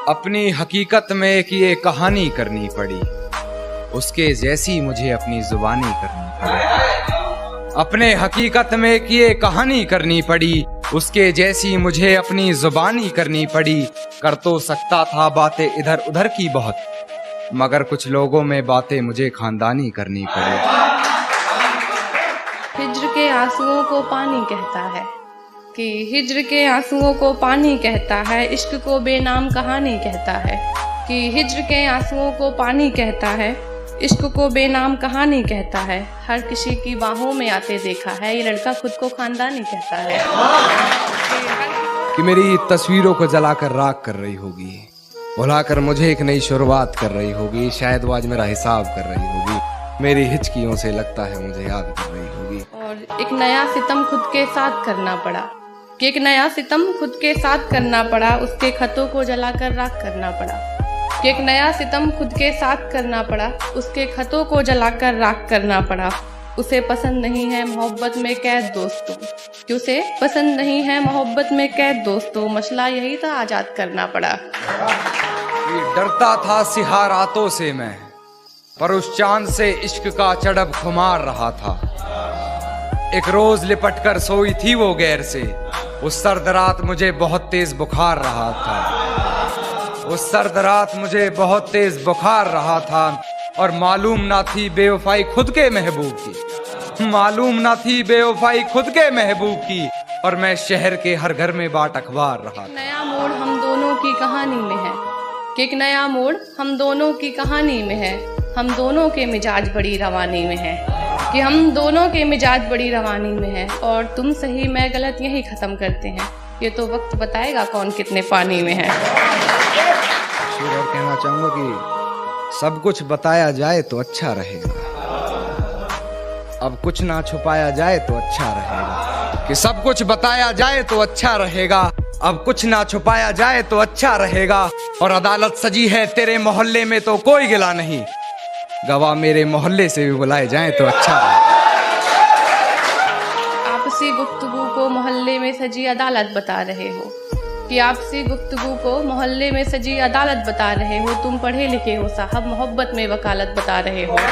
अपनी हकीकत में एक ये कहानी करनी पड़ी, उसके जैसी मुझे अपनी जुबानी करनी पड़ी। अपने हकीकत में एक ये कहानी करनी पड़ी, उसके जैसी मुझे अपनी जुबानी करनी पड़ी। कर तो सकता था बातें इधर उधर की बहुत, मगर कुछ लोगों में बातें मुझे खानदानी करनी पड़ी। हिज्र के आंसुओं को पानी कहता है कि हिज्र के आंसुओं को पानी कहता है, इश्क को बेनाम कहानी कहता है कि हिज्र के आंसुओं को पानी कहता है, इश्क को बेनाम कहानी कहता है। हर किसी की बाहों में आते देखा है, ये लड़का खुद को खानदानी कहता है। कि मेरी तस्वीरों को जलाकर राख कर रही होगी, भुलाकर मुझे एक नई शुरुआत कर रही होगी। शायद वो आज मेरा हिसाब कर रही होगी, मेरी हिचकियों से लगता है मुझे याद कर रही होगी। और एक नया सितम खुद के साथ करना पड़ा कि एक नया सितम खुद के साथ करना पड़ा, उसके खतों को जलाकर राख करना पड़ा कि एक नया सितम खुद के साथ करना पड़ा, उसके खतों को जलाकर राख करना पड़ा। उसे पसंद नहीं है मोहब्बत में कैद दोस्तों, कि उसे पसंद नहीं है मोहब्बत में कैद दोस्तों, मसला यही था आजाद करना पड़ा। डरता था सिहारातों से मैं, पर उस चांद से इश्क का चढ़ब खुमार रहा था। एक रोज लिपट कर सोई थी वो गैर से, उस सर्द रात मुझे बहुत तेज बुखार रहा था। उस सर्द रात मुझे बहुत तेज बुखार रहा था, और मालूम ना थी बेवफाई खुद के महबूब की, मालूम ना थी बेवफाई खुद के महबूब की, और मैं शहर के हर घर में बाट अखबार रहा। नया मोड़ हम दोनों की कहानी में है कि एक नया मोड़ हम दोनों की कहानी में है, हम दोनों के मिजाज बड़ी रवानी में है कि हम दोनों के मिजाज बड़ी रवानी में है। और तुम सही मैं गलत यही खत्म करते हैं, ये तो वक्त बताएगा कौन कितने पानी में है। और कहना चाहूंगा कि सब कुछ बताया जाए तो अच्छा रहेगा, अब कुछ ना छुपाया जाए तो अच्छा रहेगा। कि सब कुछ बताया जाए तो अच्छा रहेगा, अब कुछ ना छुपाया जाए तो अच्छा रहेगा। और अदालत सजी है तेरे मोहल्ले में तो कोई गिला नहीं, गवाह मेरे मोहल्ले से भी बुलाए जाएं तो अच्छा रहेगा। आपसी गुफ्तगू को मोहल्ले में सजी अदालत बता रहे हो कि आपसी गुफ्तगू को मोहल्ले में सजी अदालत बता रहे हो। तुम पढ़े लिखे हो साहब, मोहब्बत में वकालत बता रहे हो। तुम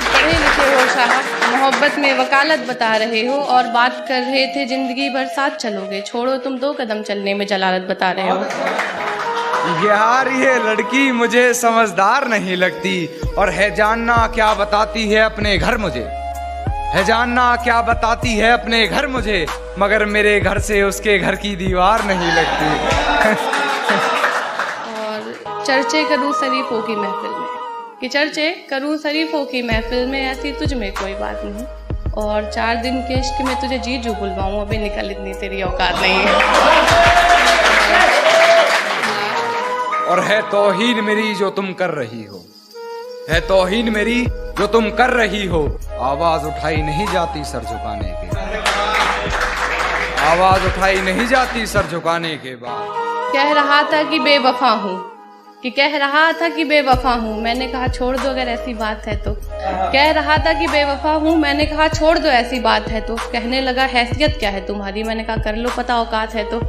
पढ़े लिखे हो साहब, मोहब्बत में वकालत बता रहे हो, और बात कर रहे थे जिंदगी भर साथ चलोगे, छोड़ो तुम 2 कदम चलने में जलालत बता रहे हो। यार ये लड़की मुझे समझदार नहीं लगती, और है जानना क्या बताती है अपने घर मुझे, है जानना क्या बताती है अपने घर मुझे, मगर मेरे घर से उसके घर की दीवार नहीं लगती। और चर्चे करूँ शरीफों की महफिल में कि चर्चे करूँ शरीफों की महफिल में, ऐसी तुझ में कोई बात नहीं। और 4 दिन के इश्क में तुझे जीजू बुलवाऊँ, अभी निकल इतनी तेरी औकात नहीं है। और है तौहीन मेरी जो तुम कर रही हो, है तौहीन मेरी जो तुम कर रही हो। आवाज उठाई नहीं जाती सर झुकाने के बाद, आवाज उठाई नहीं जाती सर झुकाने के बाद। कह रहा था कि बेवफा हूँ, कि कह रहा था कि बेवफा हूँ, मैंने कहा छोड़ दो अगर ऐसी बात है तो। कह रहा था कि बेवफा हूँ, मैंने कहा छोड़ दो ऐसी बात है तो। कहने लगा हैसियत क्या है तुम्हारी, मैंने कहा कर लो पता औकात है तो।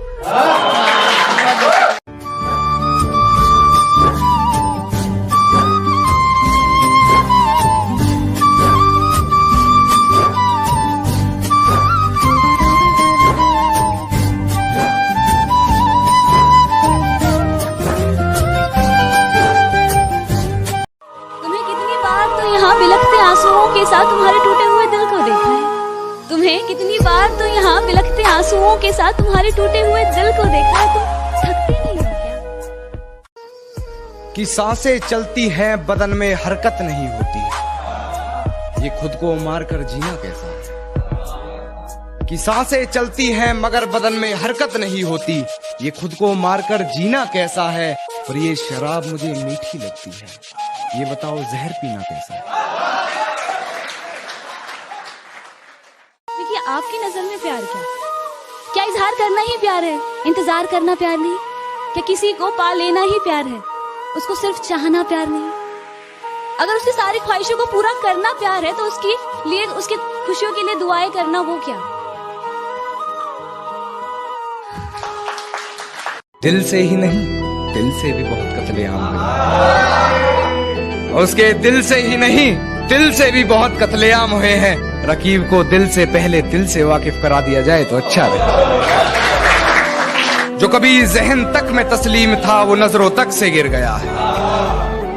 बिलखते आंसुओं के साथ तुम्हारे टूटे हुए दिल को देखा है, तुम्हें कितनी बार तो यहाँ बिलखते आंसुओं के साथ तुम्हारे टूटे हुए दिल को देखा है, तुम थकते नहीं हो क्या? कि सांसें चलती हैं बदन में हरकत नहीं होती, ये खुद को मारकर जीना कैसा है। कि सांसें चलती हैं मगर बदन में हरकत नहीं होती, ये खुद को मारकर जीना कैसा है। और ये शराब मुझे मीठी लगती है, ये बताओ जहर पीना कैसा है। देखिए आपकी नजर में प्यार क्या इजहार करना ही प्यार है, इंतजार करना प्यार नहीं? क्या किसी को पा लेना ही प्यार है, उसको सिर्फ चाहना प्यार नहीं? अगर उसकी सारी ख्वाहिशों को पूरा करना प्यार है तो उसकी लिए उसकी खुशियों के लिए दुआएं करना वो क्या? दिल से ही नहीं, दिल से भी बहुत कत्लेआम हुए। उसके दिल से ही नहीं, दिल से भी बहुत कत्लेआम हुए हैं। रकीब को दिल से पहले दिल से वाकिफ करा दिया जाए तो अच्छा रहे। जो कभी जहन तक में तस्लीम था वो नजरों तक से गिर गया है।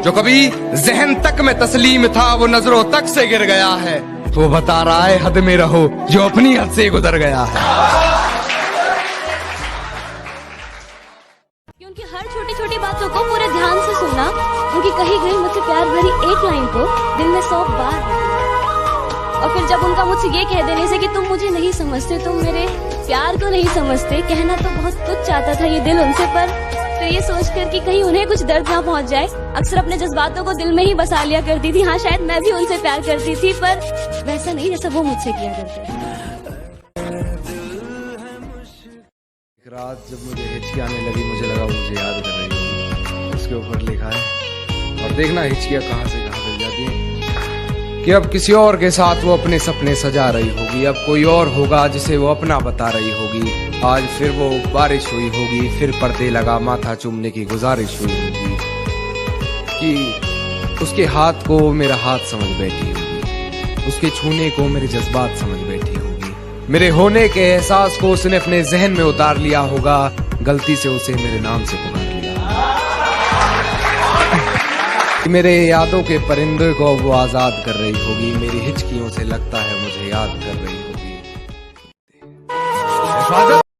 जो कभी जहन तक में तस्लीम था वो नजरों तक से गिर गया है। तो बता रहा है हद में रहो जो अपनी हद से गुजर गया है। उनकी हर छोटी छोटी बातों को पूरे ध्यान से सुनना, उनकी कही गई मुझसे प्यार भरी एक लाइन को दिल में 100 बार, और फिर जब उनका मुझसे ये कह देने से कि तुम मुझे नहीं समझते, तुम मेरे प्यार को नहीं समझते, कहना तो बहुत कुछ चाहता था ये दिल उनसे, पर फिर ये सोचकर कि कहीं उन्हें कुछ दर्द ना पहुंच जाए, अक्सर अपने जज्बातों को दिल में ही बसा लिया करती थी। हाँ, शायद मैं भी उनसे प्यार करती थी, पर वैसा नहीं जैसा वो मुझसे किया करते। एक रात जब मुझे हिचकी आने लगी, मुझे लगा मुझे याद कर रही होगी। उसके ऊपर लिखा है, और देखना हिचकियां कहाँ से कहाँ तक जाती हैं, कि अब किसी और के साथ वो अपने सपने सजा रही होगी। अब कोई और होगा जिसे वो अपना बता रही होगी। आज फिर वो बारिश हुई होगी, फिर पर्दे लगा माथा चूमने की गुजारिश हुई होगी, कि उसके हाथ को मेरा हाथ समझ बैठी होगी, उसके छूने को मेरे जज्बात समझ बैठी होगी, मेरे होने के एहसास को उसने अपने जहन में उतार लिया होगा, गलती से उसे मेरे नाम से पुकार लिया। मेरे यादों के परिंदे को वो आजाद कर रही होगी, मेरी हिचकियों से लगता है मुझे याद कर रही होगी।